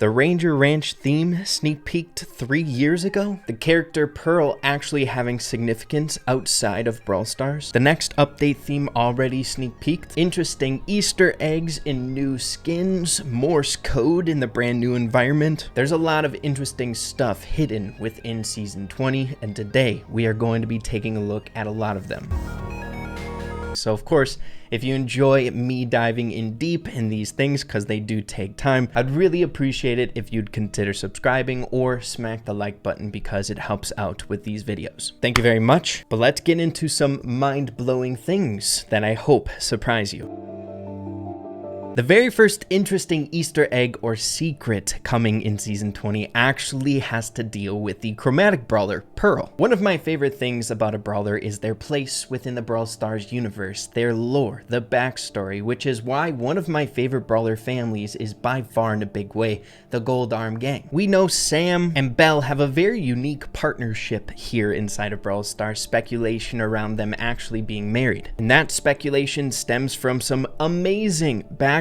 The Ranger Ranch theme sneak peeked 3 years ago. The character Pearl actually having significance outside of Brawl Stars. The next update theme already sneak peeked. Interesting Easter eggs in new skins. Morse Code in the brand new environment. There's a lot of interesting stuff hidden within Season 20, and today we are going to be taking a look at a lot of them. So of course, if you enjoy me diving in deep in these things, because they do take time, I'd really appreciate it if you'd consider subscribing or smack the like button because it helps out with these videos. Thank you very much, but let's get into some mind-blowing things that I hope surprise you. The very first interesting Easter egg or secret coming in Season 20 actually has to deal with the chromatic brawler, Pearl. One of my favorite things about a brawler is their place within the Brawl Stars universe, their lore, the backstory, which is why one of my favorite brawler families is by far in a big way the Gold Arm Gang. We know Sam and Belle have a very unique partnership here inside of Brawl Stars, speculation around them actually being married. And that speculation stems from some amazing backstory.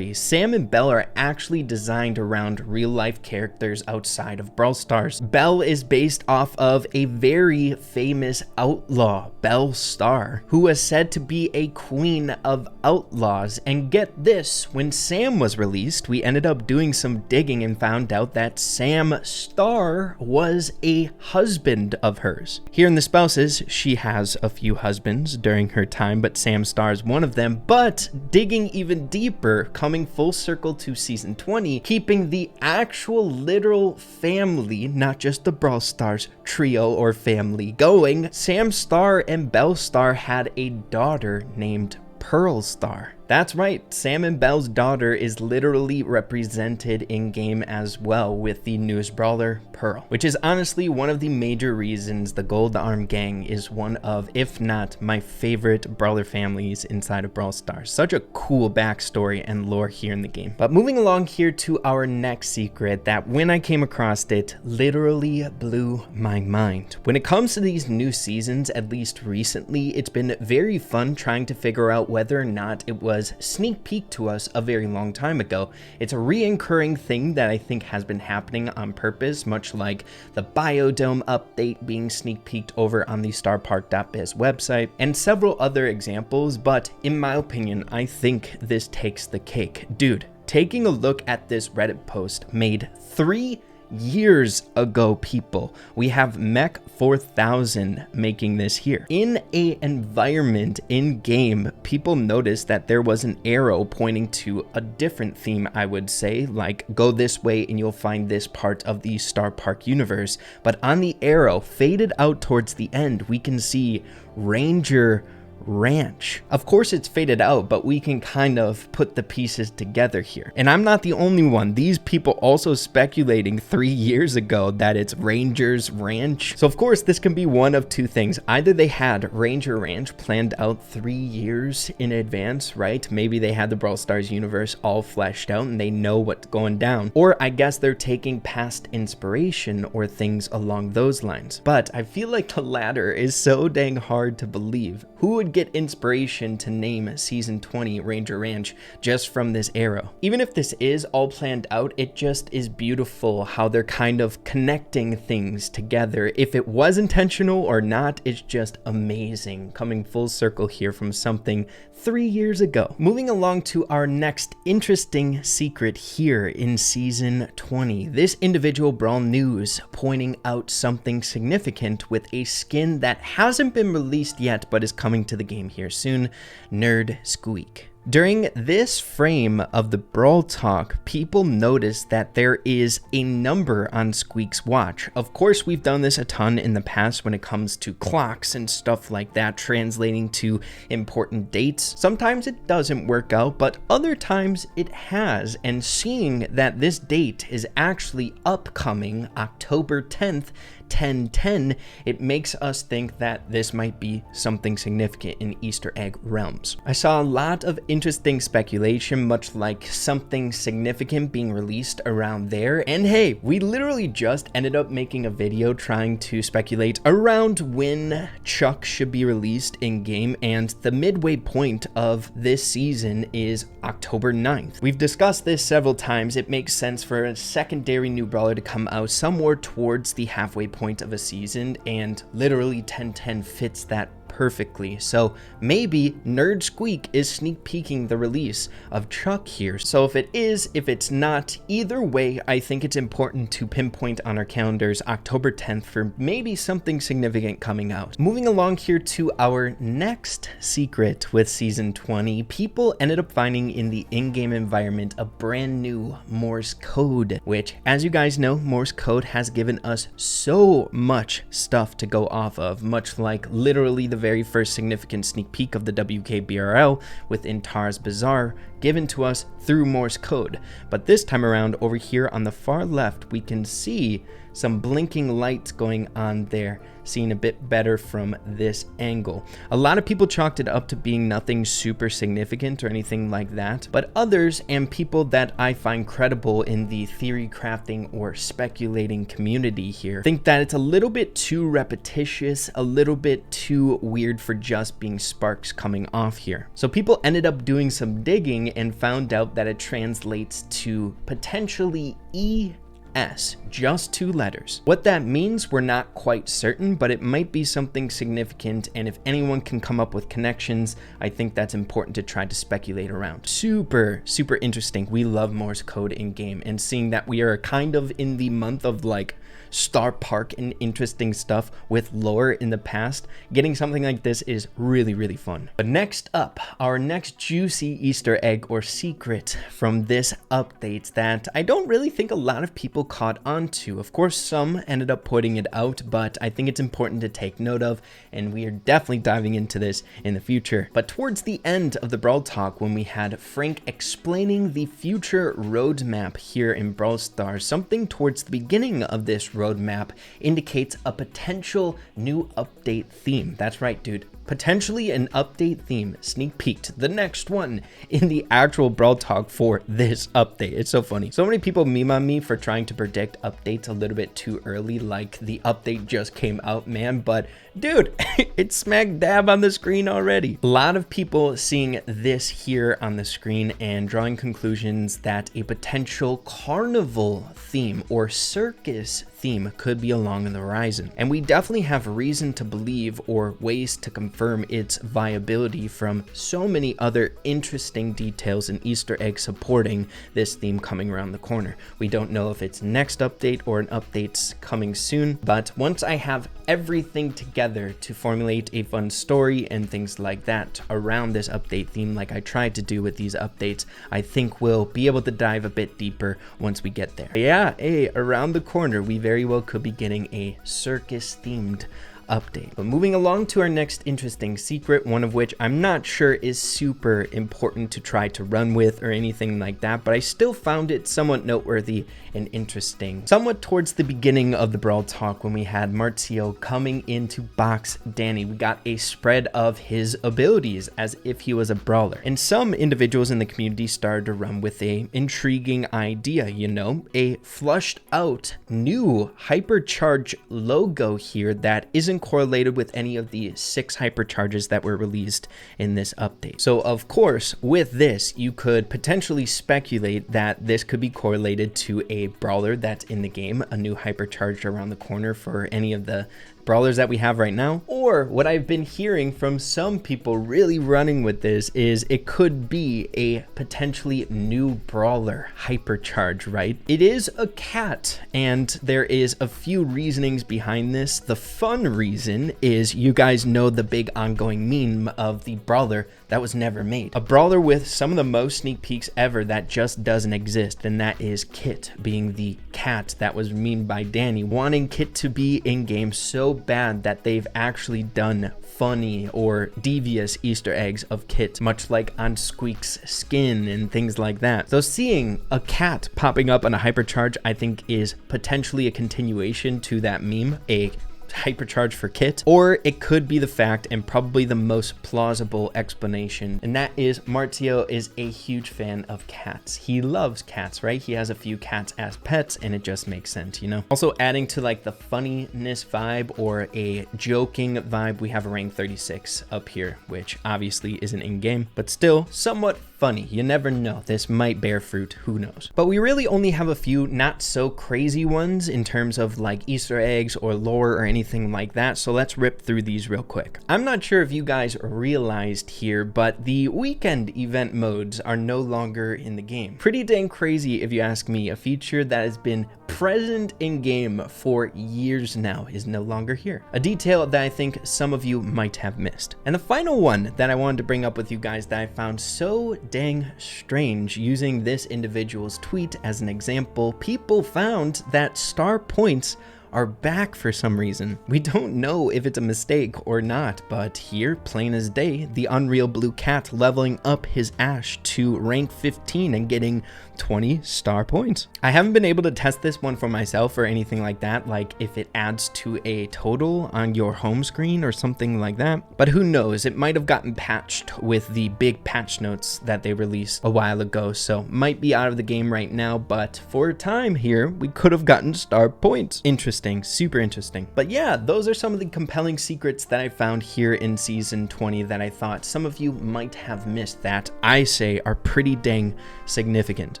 Sam and Belle are actually designed around real-life characters outside of Brawl Stars. Belle is based off of a very famous outlaw, BrawlStarRey, who was said to be a queen of outlaws. And get this, when Sam was released, we ended up doing some digging and found out that Sam Star was a husband of hers. Here in the spouses, she has a few husbands during her time, but Sam Star is one of them. But digging even deeper, coming full circle to Season 20, keeping the actual literal family, not just the Brawl Stars trio or family going, Sam Star and Belle Star had a daughter named Pearl Star. That's right, Sam and Belle's daughter is literally represented in game as well with the newest brawler, Pearl, which is honestly one of the major reasons the Gold Arm Gang is one of, if not my favorite brawler families inside of Brawl Stars. Such a cool backstory and lore here in the game. But moving along here to our next secret that when I came across it, literally blew my mind. When it comes to these new seasons, at least recently, it's been very fun trying to figure out whether or not it was sneak peek to us a very long time ago. It's a reoccurring thing that I think has been happening on purpose, much like the Biodome update being sneak peeked over on the starpark.biz website, and several other examples, but in my opinion, I think this takes the cake. Dude, taking a look at this Reddit post made 3 years ago, people. We have Mech 4000 making this here. In a environment in game, people noticed that there was an arrow pointing to a different theme, I would say, like go this way and you'll find this part of the Star Park universe. But on the arrow, faded out towards the end, we can see Ranger Ranch. Of course it's faded out, but we can kind of put the pieces together here. And I'm not the only one. These people also speculating 3 years ago that it's Ranger's Ranch. So of course this can be one of two things. Either they had Ranger Ranch planned out 3 years in advance, right? Maybe they had the Brawl Stars universe all fleshed out and they know what's going down. Or I guess they're taking past inspiration or things along those lines. But I feel like the latter is so dang hard to believe. Who would get inspiration to name Season 20 Ranger Ranch just from this arrow? Even if this is all planned out, it just is beautiful how they're kind of connecting things together. If it was intentional or not, it's just amazing. Coming full circle here from something 3 years ago. Moving along to our next interesting secret here in Season 20. This individual Brawl news pointing out something significant with a skin that hasn't been released yet but is coming to the game here soon, Nerd Squeak. During this frame of the Brawl Talk, people noticed that there is a number on Squeak's watch. Of course, we've done this a ton in the past when it comes to clocks and stuff like that, translating to important dates. Sometimes it doesn't work out, but other times it has. And seeing that this date is actually upcoming October 10th, 1010, it makes us think that this might be something significant in Easter egg realms. I saw a lot of interesting speculation, much like something significant being released around there. And hey, we literally just ended up making a video trying to speculate around when Chuck should be released in game, and the midway point of this season is October 9th. We've discussed this several times. It makes sense for a secondary new brawler to come out somewhere towards the halfway point of a season, and literally 1010 fits that perfectly. So maybe Nerd Squeak is sneak peeking the release of Chuck here. So if it is, if it's not, either way, I think it's important to pinpoint on our calendars October 10th for maybe something significant coming out. Moving along here to our next secret with season 20, people ended up finding in the in-game environment a brand new Morse Code, which, as you guys know, Morse Code has given us so much stuff to go off of, much like literally the very first significant sneak peek of the WKBRL within Tar's Bazaar given to us through Morse Code. But this time around, over here on the far left, we can see some blinking lights going on there, seen a bit better from this angle. A lot of people chalked it up to being nothing super significant or anything like that, but others and people that I find credible in the theory crafting or speculating community here think that it's a little bit too repetitious, a little bit too weird for just being sparks coming off here. So people ended up doing some digging and found out that it translates to potentially ES, just 2 letters. What that means, we're not quite certain, but it might be something significant, and if anyone can come up with connections, I think that's important to try to speculate around. Super interesting. We love Morse Code in game, and seeing that we are kind of in the month of like Star Park and interesting stuff with lore in the past, getting something like this is really fun. But next up, our next juicy Easter egg or secret from this update that I don't really think a lot of people caught on to. Of course, some ended up pointing it out, but I think it's important to take note of, and we are definitely diving into this in the future. But towards the end of the Brawl Talk, when we had Frank explaining the future roadmap here in Brawl Stars, something towards the beginning of this roadmap indicates a potential new update theme. That's right, dude. Potentially an update theme sneak peeked, the next one in the actual Brawl Talk for this update. It's so funny. So many people meme on me for trying to predict updates a little bit too early, like the update just came out, man, but dude, it's smack dab on the screen already. A lot of people seeing this here on the screen and drawing conclusions that a potential carnival theme or circus theme could be along the horizon. And we definitely have reason to believe or ways to confirm its viability from so many other interesting details and Easter eggs supporting this theme coming around the corner. We don't know if it's next update or an update's coming soon, but once I have everything together to formulate a fun story and things like that around this update theme, like I tried to do with these updates, I think we'll be able to dive a bit deeper once we get there. Yeah, hey, around the corner, we very well could be getting a circus themed update. But moving along to our next interesting secret, one of which I'm not sure is super important to try to run with or anything like that, but I still found it somewhat noteworthy and interesting. Somewhat towards the beginning of the Brawl Talk, when we had Marzio coming in to box Danny, we got a spread of his abilities as if he was a brawler. And some individuals in the community started to run with a intriguing idea, you know, a flushed out new hypercharge logo here that isn't correlated with any of the 6 hypercharges that were released in this update. So of course, with this, you could potentially speculate that this could be correlated to a brawler that's in the game, a new hypercharge around the corner for any of the brawlers that we have right now. Or what I've been hearing from some people really running with this is it could be a potentially new brawler hypercharge, right? It is a cat, and there is a few reasonings behind this. The fun reason is, you guys know the big ongoing meme of the brawler that was never made. A brawler with some of the most sneak peeks ever that just doesn't exist, and that is Kit, being the cat that was memed by Danny, wanting Kit to be in game so bad that they've actually done funny or devious Easter eggs of kits, much like on Squeak's skin and things like that. So seeing a cat popping up on a hypercharge, I think is potentially a continuation to that meme, a hypercharge for Kit, or it could be the fact, and probably the most plausible explanation, and that is Marzio is a huge fan of cats. He loves cats, right? He has a few cats as pets, and it just makes sense, you know? Also adding to like the funniness vibe or a joking vibe, we have a rank 36 up here, which obviously isn't in game, but still somewhat funny. You never know, this might bear fruit, who knows? But we really only have a few not so crazy ones in terms of like Easter eggs or lore or anything like that, so let's rip through these real quick. I'm not sure if you guys realized here, but the weekend event modes are no longer in the game. Pretty dang crazy if you ask me. A feature that has been present in game for years now is no longer here. A detail that I think some of you might have missed. And the final one that I wanted to bring up with you guys that I found so dang strange, using this individual's tweet as an example, people found that star points are back for some reason. We don't know if it's a mistake or not, but here, plain as day, the Unreal Blue Cat leveling up his Ash to rank 15 and getting 20 star points. I haven't been able to test this one for myself or anything like that, like if it adds to a total on your home screen or something like that, but who knows, it might have gotten patched with the big patch notes that they released a while ago, so might be out of the game right now, but for a time here, we could have gotten star points. Interesting, super interesting. But yeah, those are some of the compelling secrets that I found here in season 20 that I thought some of you might have missed, that I say are pretty dang significant.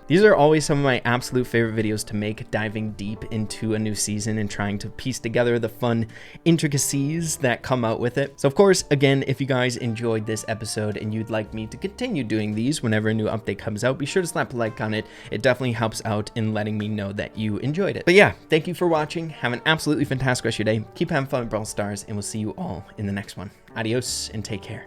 These are always some of my absolute favorite videos to make, diving deep into a new season and trying to piece together the fun intricacies that come out with it. So of course, again, if you guys enjoyed this episode and you'd like me to continue doing these whenever a new update comes out, be sure to slap a like on it. It definitely helps out in letting me know that you enjoyed it. But yeah, thank you for watching. Have an absolutely fantastic rest of your day. Keep having fun with Brawl Stars, and we'll see you all in the next one. Adios and take care.